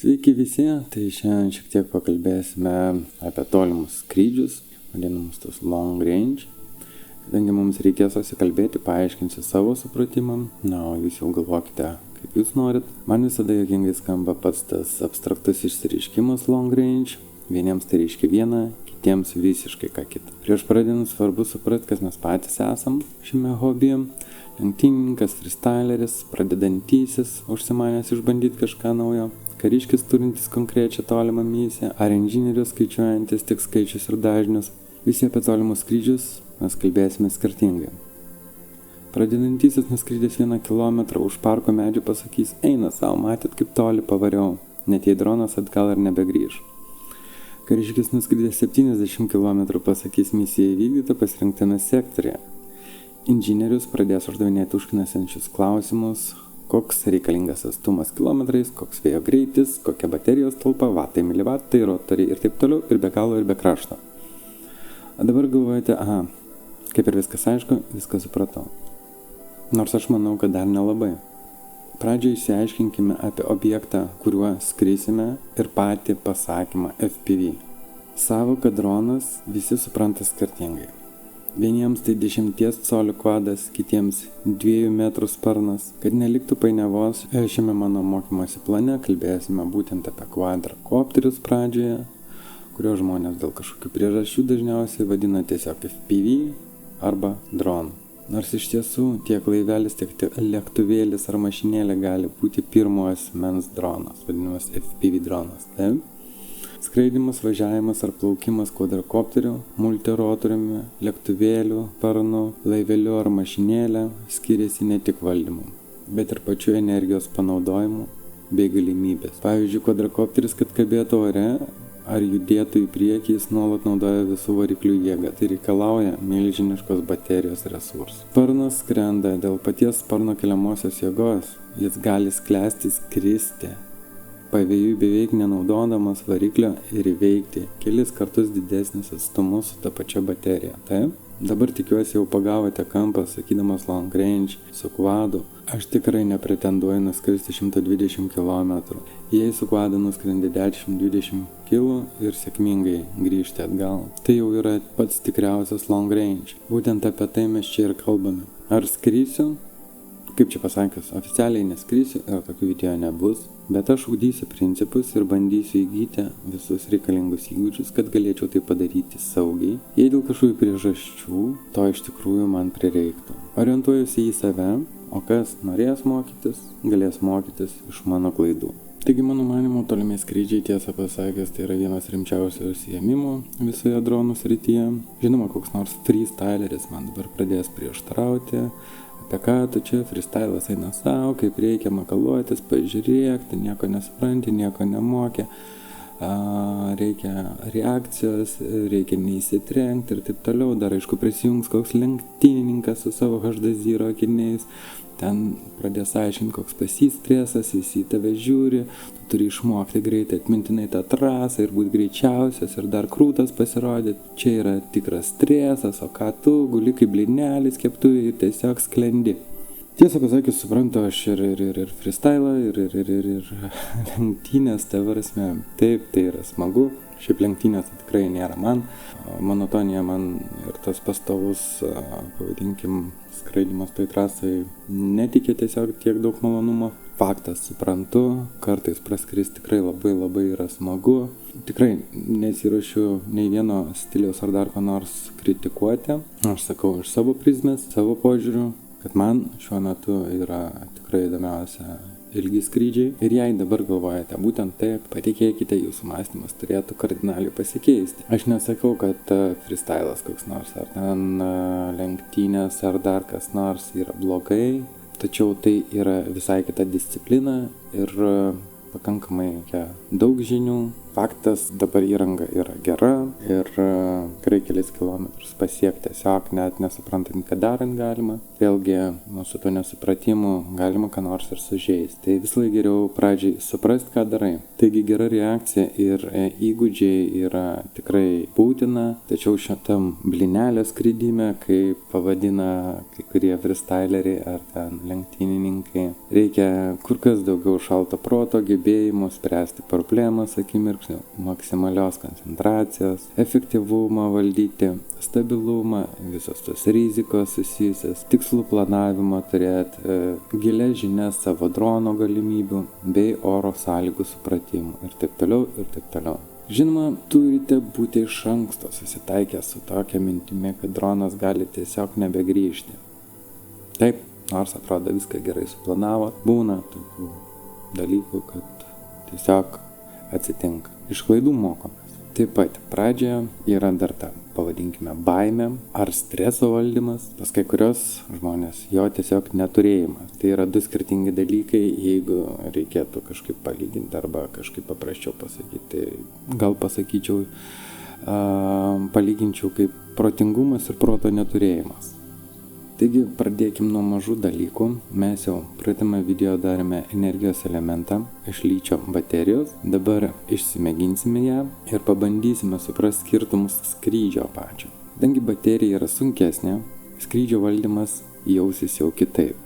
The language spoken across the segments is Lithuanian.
Sveiki visi, tai šiandien šiek tiek pakalbėsime apie tolimus skrydžius, vadinamus tos long range. Kadangi mums reikės susikalbėti, paaiškinsiu savo supratimą, o jūs jau galvokite, kaip jūs norit. Man visada juokingai skamba pats tas abstraktus išsireiškimas long range, vieniems tai reiškia vieną, kitiems visiškai ką kitą. Prieš pradedant svarbu suprasti, kas mes patys esam šiame hobyje. Lenktynininkas, freestyleris, pradedantysis, užsimanęs išbandyti kažką naujo, kariškis turintis konkrečią tolimą misiją, ar inžinierius skaičiuojantis tik skaičius ir dažnius. Visi apie tolimus skrydžius mes kalbėsime skirtingai. Pradedantysis nuskridęs 1 kilometrą už parko medžių pasakys: eina savo, matėt kaip toli pavariau, net jei dronas atgal ir nebegrįž. Kariškis nuskridęs 70 km pasakys: misija įvykdyta pasirinktame sektorėje. Inžinierius pradės uždavinėti užknisiančius klausimus, koks reikalingas atstumas kilometrais, koks vėjo greitis, kokia baterijos talpa, vatai, milivatai, rotoriai ir taip toliau, ir be galo, ir be krašto. O dabar galvojate, kaip ir viskas aišku, viską supratau. Nors aš manau, kad dar nelabai. Pradžioje išsiaiškinkime apie objektą, kuriuo skrisime, ir patį pasakymą FPV. Savoką dronas visi supranta skirtingai. Vieniems tai 10 colių kvadas, kitiems 2 metrų sparnas. Kad neliktų painiavos, šiame mano mokymosi plane kalbėsime būtent apie kvadrakopterius pradžioje, kurio žmonės dėl kažkokių priežasčių dažniausiai vadina tiesiog FPV arba dronu. Nors iš tiesų tiek laivelis, tiek lėktuvėlis ar mašinėlė gali būti pirmo asmens dronas, vadinamas FPV dronas. Taip? Skraidimas, važiavimas ar plaukimas kvadrakopteriu, multirotoriumi, lėktuvėliu, sparnu, laiveliu ar mašinėlė skiriasi ne tik valdymu, bet ir pačiu energijos panaudojimu bei galimybės. Pavyzdžiui, kvadrakopteris, kad kabėtų ore ar judėtų į priekį, jis nuolat naudoja visų variklių jėgą, tai reikalauja milžiniškos baterijos resursų. Sparnas skrenda dėl paties sparno keliamosios jėgos, jis gali sklęsti, skristi pavėjui beveik nenaudodamas variklio ir įveikti kelis kartus didesnis atstumus su ta pačia baterija. Taip? Dabar tikiuosi jau pagavote kampą, sakydamas long range su kvadu. Aš tikrai nepretenduoju nuskristi 120 km. Jei su kvadu nuskrendi 10-20 km ir sėkmingai grįžti atgal, tai jau yra pats tikriausias long range. Būtent apie tai mes čia ir kalbame. Ar skrisiu? Kaip čia pasakius, oficialiai neskrysiu ir tokių video nebus, bet aš ugdysiu principus ir bandysiu įgyti visus reikalingus įgūdžius, kad galėčiau tai padaryti saugiai, jei dėl kažkokių priežasčių to iš tikrųjų man prireiktų. Orientuojuosi į save, o kas norės mokytis, galės mokytis iš mano klaidų. Taigi, mano manimu, tolimi skrydžiai, tiesą pasakęs, tai yra vienas rimčiausių užsiėmimų visoje dronų srityje. Žinoma, koks nors freestyleris man dabar pradės prieštarauti. Apie ką tu čia, freestylas eina savo, kaip reikia makaluotis, pažiūrėk, tu nieko nesupranti, nieko nemokė, reikia reakcijos, reikia neįsitrenkti ir taip toliau. Dar aišku prisijungs koks lenktynininkas su savo HD0 akiniais, ten pradės aiškinti, koks pasistresas, visi į tave žiūri, tu turi išmokti greitai atmintinai tą trasą ir būti greičiausias ir dar krūtas pasirodyti. Čia yra tikras stresas, o ką tu guli kaip blynelis keptuvėje ir tiesiog sklendi. Tiesą pasakius, suprantu aš ir freestylą, ir lenktynės, ta prasme. Taip, tai yra smagu. Šiaip lenktynės tai tikrai nėra man. Monotonija man ir tas pastovus, pavadinkim, skraidimas toj trasai netikė tiesiog tiek daug malonumo. Faktas, suprantu, kartais praskris tikrai labai yra smagu. Tikrai nesiruošiu nei vieno stiliaus ar dar ko nors kritikuoti. Aš sakau iš savo prizmės, savo požiūrių, kad man šiuo metu yra tikrai įdomiausia ilgi skrydžiai. Ir jei dabar galvojate būtent taip, patikėkite, jūsų mąstymas turėtų kardinaliai pasikeisti. Aš nesakau, kad freestylas koks nors, ar ten lenktynės, ar dar kas nors yra blogai, tačiau tai yra visai kita disciplina ir pakankamai daug žinių, Faktas, dabar įranga yra gera ir tikrai kelis kilometrus pasiekti tiesiog net nesuprantant, ką darant galima. Vėlgi, su to nesupratimu galima ką nors ir sužeisti. Tai vis laik geriau pradžiai suprasti, ką darai. Taigi gera reakcija ir įgūdžiai yra tikrai būtina, tačiau šitam blinelio skridime, kaip pavadina kai kurie freestyleriai ar ten lenktynininkai, reikia kur kas daugiau šalto proto, gebėjimų spręsti problemas akimirksniu, maksimalios koncentracijos, efektyvumą valdyti, stabilumą, visos tos rizikos susijusios, tikslų planavimą turėti, gilias žinias savo drono galimybių bei oro sąlygų supratimų ir taip toliau ir taip toliau. Žinoma, turite būti iš anksto susitaikę su tokia mintimi, kad dronas gali tiesiog nebegrįžti. Taip, nors atrodo viską gerai suplanavo, būna tokių dalykų, kad tiesiog atsitinka. Iš klaidų mokomės. Taip pat pradžioje yra dar ta, pavadinkime, baimė ar streso valdymas, pas kai kurios žmonės jo tiesiog neturėjimas. Tai yra du skirtingi dalykai, jeigu reikėtų kažkaip palyginti arba kažkaip paprasčiau pasakyti. Tai gal pasakyčiau, palyginčiau kaip protingumas ir proto neturėjimas. Taigi pradėkim nuo mažų dalykų. Mes jau praeitame video darėme energijos elementą iš ličio baterijos. Dabar išsimėginsime ją ir pabandysime suprasti skirtumus skrydžio pačio. Kadangi baterija yra sunkesnė, skrydžio valdymas jausis jau kitaip.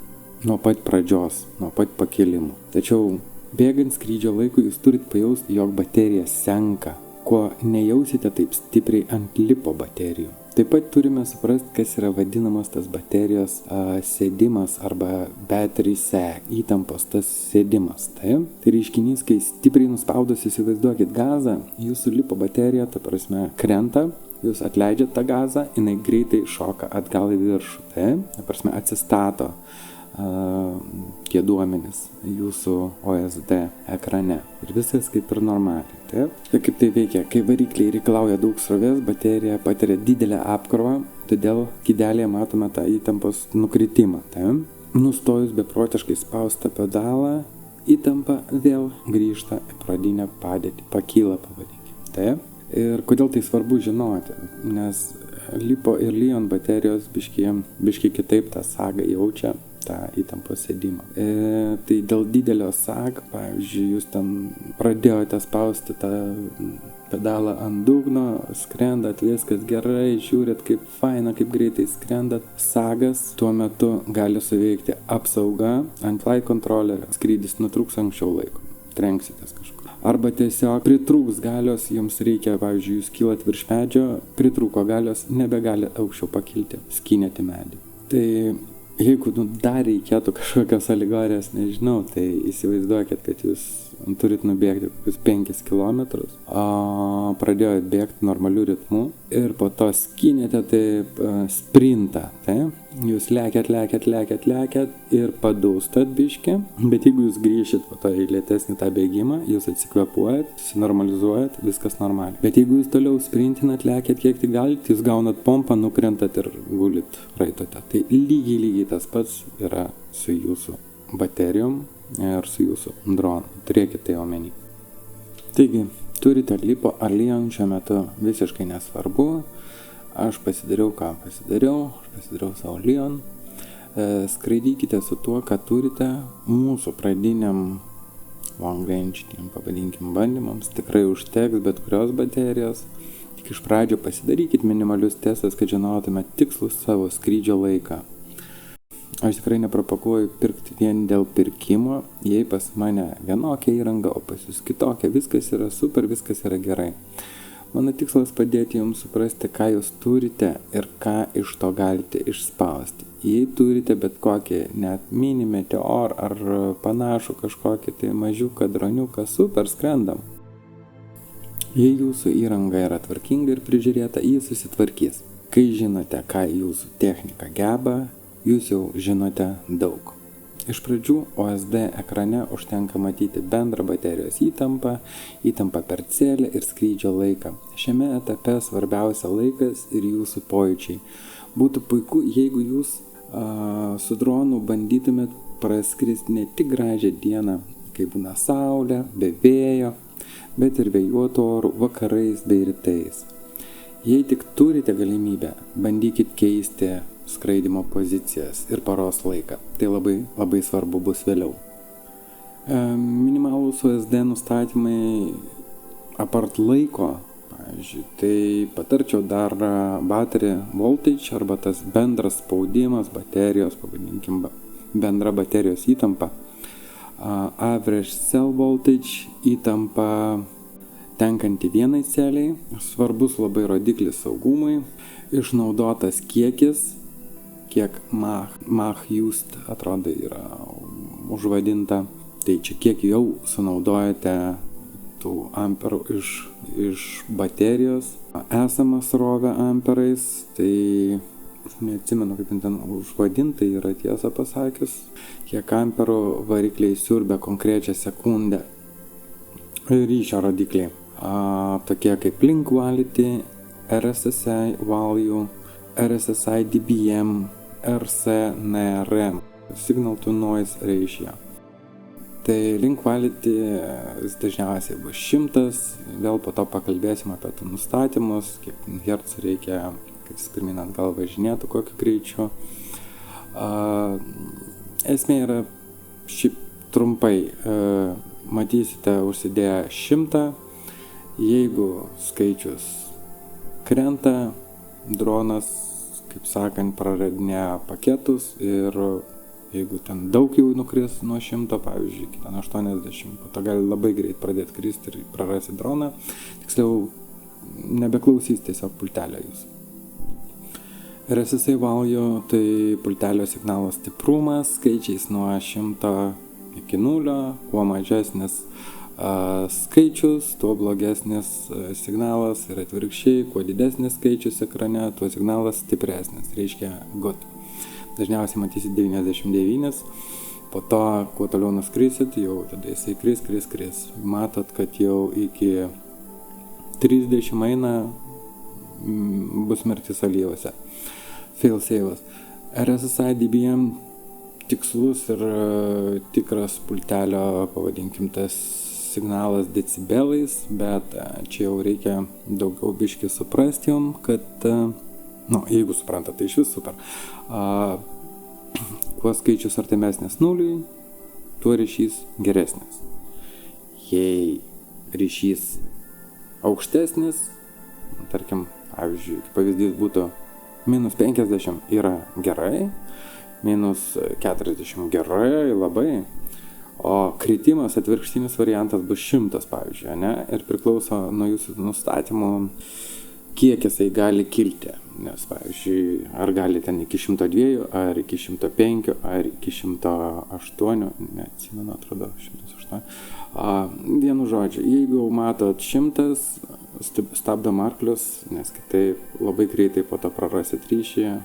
Nuo pat pradžios, nuo pat pakėlimų. Tačiau bėgant skrydžio laikui jūs turit pajausti, jog baterija senka, ko nejausite taip stipriai ant lipo baterijų. Taip pat turime suprasti, kas yra vadinamas tas baterijos sėdimas arba battery sag, įtampos tas sėdimas. Tai reiškinys, kai stipriai nuspaudus įsivaizduokit gazą, jūsų lipo baterija, ta prasme, krenta, jūs atleidžiat tą gazą, jinai greitai šoka atgal į viršų. Tai, ta prasme, atsistato tie duomenys jūsų OSD ekrane. Ir viskas kaip ir normaliai. Taip? Tai kaip tai veikia? Kai varikliai reikalauja daug srovės, baterija patiria didelę apkrovą, todėl kidelėje matome tą įtampos nukritimą. Taip? Nustojus beprotiškai spaustą pedalą, įtampa vėl grįžta į pradinę padėtį, pakyla pavadinkime. Taip? Ir kodėl tai svarbu žinoti? Nes lipo ir lion baterijos biški kitaip tą sagą jaučia, tą įtampos sėdimą. Tai dėl didelio sag, pavyzdžiui, jūs ten pradėjote spausti tą pedalą ant dugno, skrendat, viskas gerai, žiūrit kaip faina, kaip greitai skrendat. Sagas tuo metu gali suveikti apsauga ant flight controllerio, skrydis nutrūks anksčiau laiko, trenksitės kažkur. Arba tiesiog pritrūks galios, jums reikia, pavyzdžiui, jūs kylat virš medžio, pritrūko galios, nebegali aukščiau pakilti, skynėte medį. Tai jeigu dar reikėtų kažkokios alegorijos, nežinau, tai įsivaizduokit, kad jūs turit nubėgti kokius 5 kilometrus, pradėjot bėgti normaliu ritmu ir po to skynėte taip sprintą, tai jūs lekiat ir padūstat biškį, bet jeigu jūs grįšit po to į lėtesnį tą bėgimą, jūs atsikvėpuojat, susinormalizuojat, viskas normaliai. Bet jeigu jūs toliau sprintinat, lekiat kiek tik galite, jūs gaunat pompą, nukrentat ir gulit raitote. Tai lygiai tas pats yra su jūsų baterijom ir su jūsų dronu. Turėkite tai omeny. Taigi, turite lipo ar lion šiuo metu visiškai nesvarbu. Aš pasidariau savo lion. Skraidykite su tuo, ką turite. Mūsų pradiniam long range, pavadinkim bandymams, tikrai užteks bet kurios baterijos. Tik iš pradžio pasidarykit minimalius testus, kad žinotume tikslų savo skrydžio laiką. Aš tikrai nepropaguoju pirkti vien dėl pirkimo, jei pas mane vienokia įranga, o pas jūs kitokia, viskas yra super, viskas yra gerai. Mano tikslas padėti jums suprasti, ką jūs turite ir ką iš to galite išspausti. Jei turite bet kokį net mini meteor ar panašų kažkokį tai mažiuką droniuką, super, skrendam. Jei jūsų įranga yra tvarkinga ir prižiūrėta, jis susitvarkys. Kai žinote, ką jūsų technika geba, jūs jau žinote daug. Iš pradžių OSD ekrane užtenka matyti bendrą baterijos įtampą per celę ir skrydžio laiką. Šiame etape svarbiausia laikas ir jūsų pojūčiai. Būtų puiku, jeigu jūs su dronu bandytumėt praskristi ne tik gražią dieną, kai būna saulė, be vėjo, bet ir vėjuotų orų vakarais bei rytais. Jei tik turite galimybę, bandykit keisti skraidymo pozicijas ir paros laiką. Tai labai svarbu bus vėliau. Minimalūs OSD nustatymai apart laiko, pavyzdžiui, tai patarčiau dar battery voltage arba tas bendras spaudimas baterijos, pavadinkim bendra baterijos įtampa, average cell voltage įtampa tenkanti vienai celiai, svarbus labai rodiklis saugumui, išnaudotas kiekis, kiek mach used atrodo yra užvadinta, tai čia kiek jau sunaudojate tų amperų iš baterijos, esama srovė amperais, tai neatsimenu kaip ten užvadinta yra tiesą pasakius, kiek amperų varikliai siurbia konkrečią sekundę. Ryšio rodikliai, tokie kaip link quality, RSSI value, RSSI dBm, RC/NRM, signal to noise ratio. Tai link quality dažniausiai bus 100, vėl po to pakalbėsim apie tų nustatymus, kiek hercų reikia, kad jis pirmin atgal važinėtų, kokiu greičiu. Esmė yra šiaip trumpai, matysite užsidėję 100, jeigu skaičius krenta, dronas, kaip sakant, praradinėja paketus ir jeigu ten daug jau nukris nuo 100, pavyzdžiui, iki ten 80, po to gali labai greit pradėti kristi ir prarasi droną, tiksliau nebeklausys tiesiog pultelio jūs. RSSI value tai pultelio signalo stiprumas, skaičiais nuo 100 iki 0, kuo mažesnis skaičius, tuo blogesnis signalas ir atvirkščiai, kuo didesnis skaičius ekrane, tuo signalas stipresnis, reiškia good. Dažniausiai matysit 99, po to, kuo toliau nuskrisit, jau tada jisai kris. Matot, kad jau iki 30 eina, bus mirtis alyvose. Failsafe'as. RSSI dBm tikslus ir tikras pultelio, pavadinkim, tas signalas decibelais, bet čia jau reikia daugiau biškį suprasti jom, kad jeigu suprantat, tai iš vis super. Kuo skaičius artimesnis nuliui, tuo ryšys geresnis. Jei ryšys aukštesnis, tarkim, pavyzdžiui, pavyzdys būtų -50 yra gerai, -40 gerai, labai, o kritimas atvirkštinis variantas bus 100, pavyzdžiui, ne? Ir priklauso nuo jūsų nustatymų, kiek jisai gali kilti, nes, pavyzdžiui, ar gali ten iki 102, ar iki 105, ar iki 108, neatsimenu, atrodo, 108. Vienu žodžiu, jeigu matot 100, stabdom arklius, nes kitaip labai greitai po to prarasit ryšį,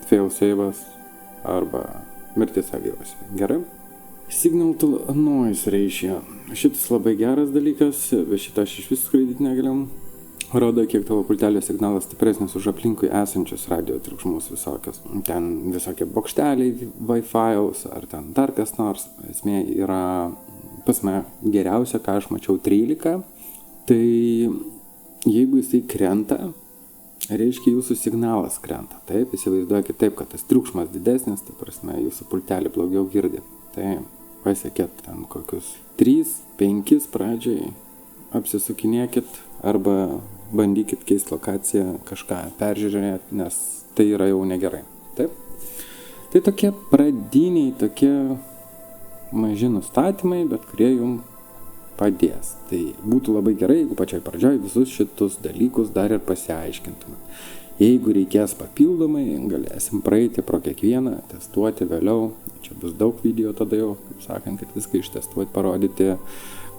failsafe'as arba mirtis alyvose. Gerai? Signal to noise ratio. Šitas labai geras dalykas, bet šitą aš iš visų skraidyti negaliam. Rodo, kiek tavo pultelio signalas stipresnis už aplinkui esančius radio triukšmus visokios. Ten visokie bokšteliai, Wi-Fi'aus ar ten dar kas nors. Esmė yra pas mane geriausia, ką aš mačiau, 13. Tai jeigu jisai krenta, reiškia jūsų signalas krenta. Taip, įsivaizduokit taip, kad tas triukšmas didesnis, tai prasme jūsų pultelį blogiau girdi. Tai pasiekėt ten kokius 3-5 pradžiai, apsisukinėkit arba bandykit keisti lokaciją, kažką peržiūrėti, nes tai yra jau negerai. Taip? Tai tokie pradiniai, tokie maži nustatymai, bet kurie jums padės. Tai būtų labai gerai, jeigu pačioj pradžioj visus šitus dalykus dar ir pasiaiškintume. Jeigu reikės papildomai, galėsim praeiti pro kiekvieną, testuoti vėliau. Čia bus daug video tada jau, kaip sakant, kad viską ištestuoti, parodyti,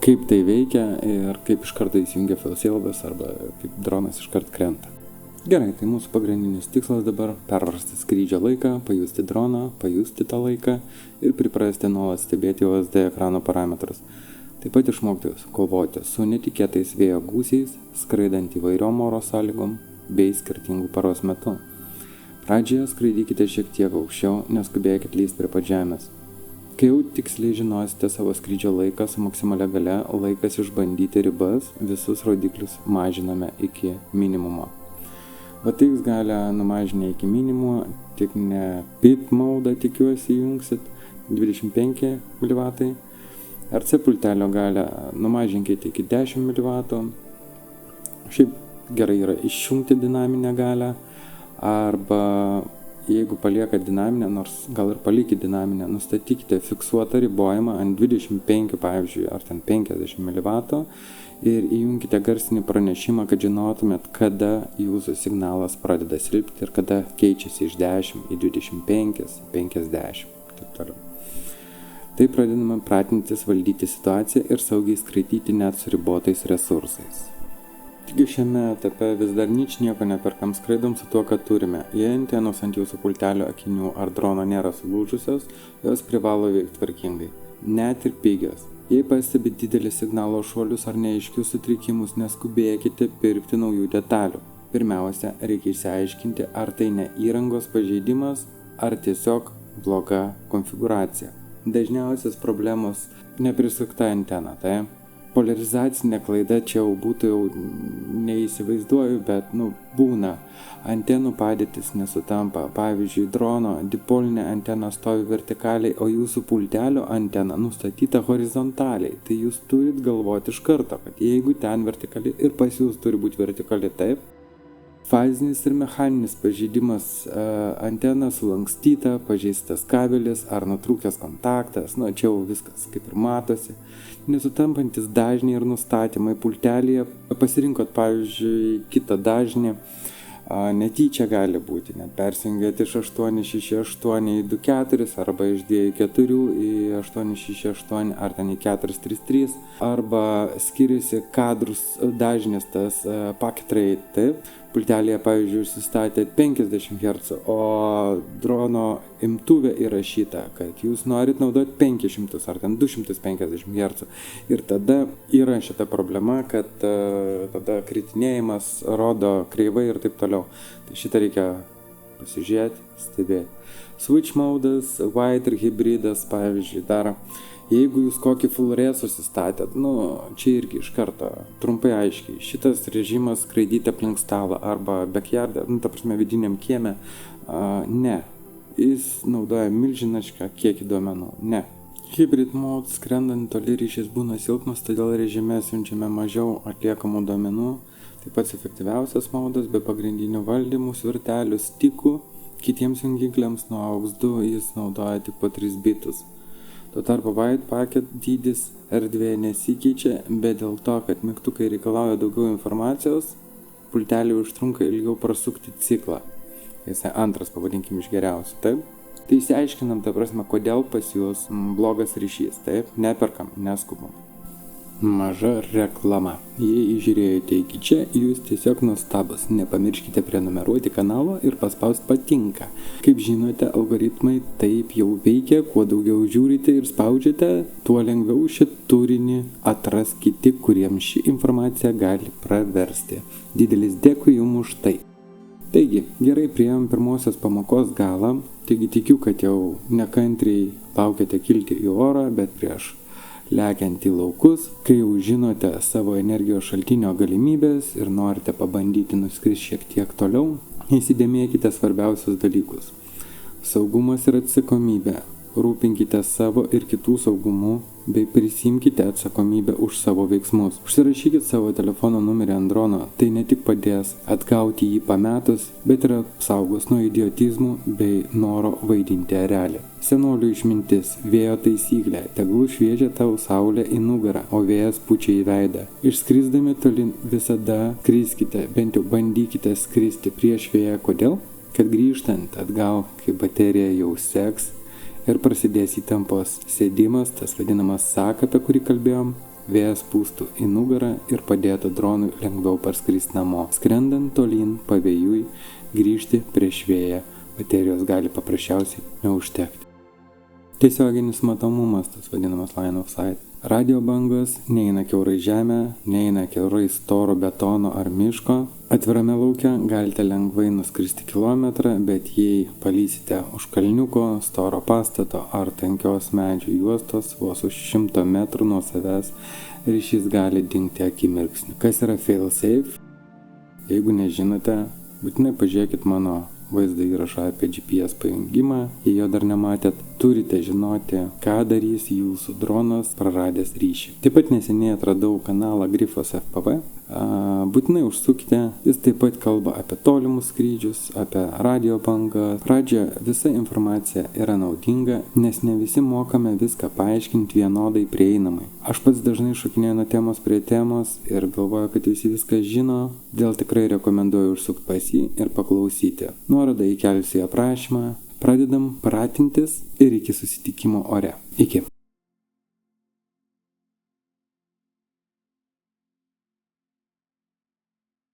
kaip tai veikia ir kaip iš karto įsijungia failsafe'as arba kaip dronas iš karto krenta. Gerai, tai mūsų pagrindinis tikslas dabar pervarsti skrydžio laiką, pajusti droną, pajusti tą laiką ir priprasti nuolat stebėti OSD ekrano parametrus. Taip pat išmokti kovoti su netikėtais vėjo gūsiais, skraidant įvairiom oro sąlygom bei skirtingų paros metu. Pradžioje skraidykite šiek tiek aukščiau, neskubėkit lysti prie pat žemės. Kai jau tiksliai žinosite savo skrydžio laiką su maksimalia gale, laikas išbandyti ribas, visus rodiklius mažiname iki minimumo. VTX galią numažinę iki minimumo, tik ne PIT maudą tikiuosi įjungsit, 25 mW. RC pultelio galią numažinkite iki 10 mW. Šiaip gerai yra išjungti dinaminę galią, arba jeigu paliekat dinaminę, nors gal ir palikit dinaminę, nustatykite fiksuotą ribojimą ant 25, pavyzdžiui, ar ten 50 mW ir įjunkite garsinį pranešimą, kad žinotumėt, kada jūsų signalas pradeda silpti ir kada keičiasi iš 10 į 25, 50 ir taip toliau. Tai pradedame pratintis valdyti situaciją ir saugiai skraidyti net su ribotais resursais. Taigi šiame etape vis dar nieko neperkam, skraidom su tuo, ką turime. Jei antenos ant jūsų pultelio, akinių ar drono nėra sulūžusios, jos privalo veikti tvarkingai, net ir pigios. Jei pastebit didelis signalo šuolius ar neaiškius sutrikimus, neskubėkite pirkti naujų detalių. Pirmiausia, reikia išsiaiškinti, ar tai ne įrangos pažeidimas, ar tiesiog bloga konfigūracija. Dažniausias problemos neprisukta antena, tai poliarizacinė klaida čia jau būtų, jau neįsivaizduoju, bet būna. Antenų padėtis nesutampa. Pavyzdžiui, drono dipolinė antena stovi vertikaliai, o jūsų pultelio antena nustatyta horizontaliai. Tai jūs turit galvoti iš karto, kad jeigu ten vertikali ir pas jūs turi būti vertikali, taip. Fazinis ir mechaninis pažeidimas, antena sulankstyta, pažeistas kabelis ar nutrūkęs kontaktas, čia jau viskas kaip ir matosi. Nesutampantis dažniai ir nustatymai pultelėje, pasirinkot pavyzdžiui kitą dažnį, netyčia gali būti, net persijungėt iš 868 į 24 arba iš 24 į 868 ar ten į 433, arba skiriasi kadrus dažnis tas packet rate, taip. Pultelėje, pavyzdžiui, užsistatėt 50 Hz, o drono imtuvė įrašyta, kad jūs norit naudoti 500 ar ten 250 Hz. Ir tada yra šita problema, kad tada kritinėjimas rodo kreivai ir taip toliau. Tai šitą reikia pasižiūrėti, stebėti. Switch modas, white ir hybridas, pavyzdžiui, daro. Jeigu jūs kokį full res susistatėt, čia irgi iš karto, trumpai aiškiai, šitas režimas skraidyti aplink stalą arba backyard'e, ta prasme vidiniam kieme, ne. Jis naudoja milžinišką kiekį duomenų, ne. Hybrid mode skrendant toli ryšys būna silpnas, todėl režime siunčiame mažiau atliekamų duomenų. Taip pat efektyviausias modas be pagrindinių valdymų, svirtelių, stikų, kitiems jungikliams nuo AUX 2 jis naudoja tik po 3 bitus. Tuo tarpu white packet dydis erdvėje nesikeičia, bet dėl to, kad mygtukai reikalauja daugiau informacijos, pultelį užtrunka ilgiau prasukti ciklą. Jisai antras, pavadinkim, iš geriausių, taip? Tai išsiaiškinam, ta prasme, kodėl pas jūs blogas ryšys, taip? Neperkam, neskubam. Maža reklama. Jei žiūrėjote iki čia, jūs tiesiog nuostabus. Nepamirškite prenumeruoti kanalo ir paspausti patinka. Kaip žinote, algoritmai taip jau veikia, kuo daugiau žiūrite ir spaudžiate, tuo lengviau šį turinį atras kiti, kuriems ši informacija gali praversti. Didelis dėkui jums už tai. Taigi, gerai priėjom pirmosios pamokos galą, taigi tikiu, kad jau nekantriai laukiate kilti į orą, bet prieš lekiant į laukus, kai jau žinote savo energijos šaltinio galimybės ir norite pabandyti nuskristi šiek tiek toliau, įsidėmėkite svarbiausius dalykus. Saugumas ir atsakomybė. Rūpinkite savo ir kitų saugumu, bei prisimkite atsakomybę už savo veiksmus. Užsirašykit savo telefono numerį ant drono, tai ne tik padės atgauti jį pametus, bet ir apsaugos nuo idiotizmų bei noro vaidinti erelį. Senolių išmintis, vėjo taisyklė, tegul šviežia tau saulė į nugarą, o vėjas pučia į veidą. Išskrisdami tolin visada skriskite, bent jau bandykite skristi prieš vėją. Kodėl? Kad grįžtant atgal, kai baterija jau seks, ir prasidės įtampos sėdimas, tas vadinamas sak, apie kurį kalbėjom, vėjas pūstų į nugarą ir padėtų dronui lengviau parskristi namo. Skrendant tolyn pavėjui, grįžti prieš vėją, baterijos gali paprasčiausiai neužtekti. Tiesioginis matomumas, tas vadinamas line of sight. Radio bangos neina kiaurai žemę, neina kiaurai storo betono ar miško. Atvirame lauke galite lengvai nuskristi kilometrą, bet jei palysite už kalniuko, storo pastato ar tankios medžių juostos vos už 100 metrų nuo savęs, ryšys gali dingti akimirksniu. Kas yra failsafe? Jeigu nežinote, būtinai pažiūrėkit mano vaizdo įrašą apie GPS pajungimą, jei jo dar nematėt, turite žinoti, ką darys jūsų dronas praradęs ryšį. Taip pat neseniai atradau kanalą Grifos FPV, būtinai užsukite, jis taip pat kalba apie tolimus skrydžius, apie radio bangą. Pradžioje visa informacija yra naudinga, nes ne visi mokame viską paaiškinti vienodai prieinamai. Aš pats dažnai šokinėju nuo temos prie temos ir galvoju, kad visi viską žino, dėl tikrai rekomenduoju užsukti pas jį ir paklausyti. Nuorodą įkelsiu į aprašymą. Pradedam pratintis ir iki susitikimo ore. Iki.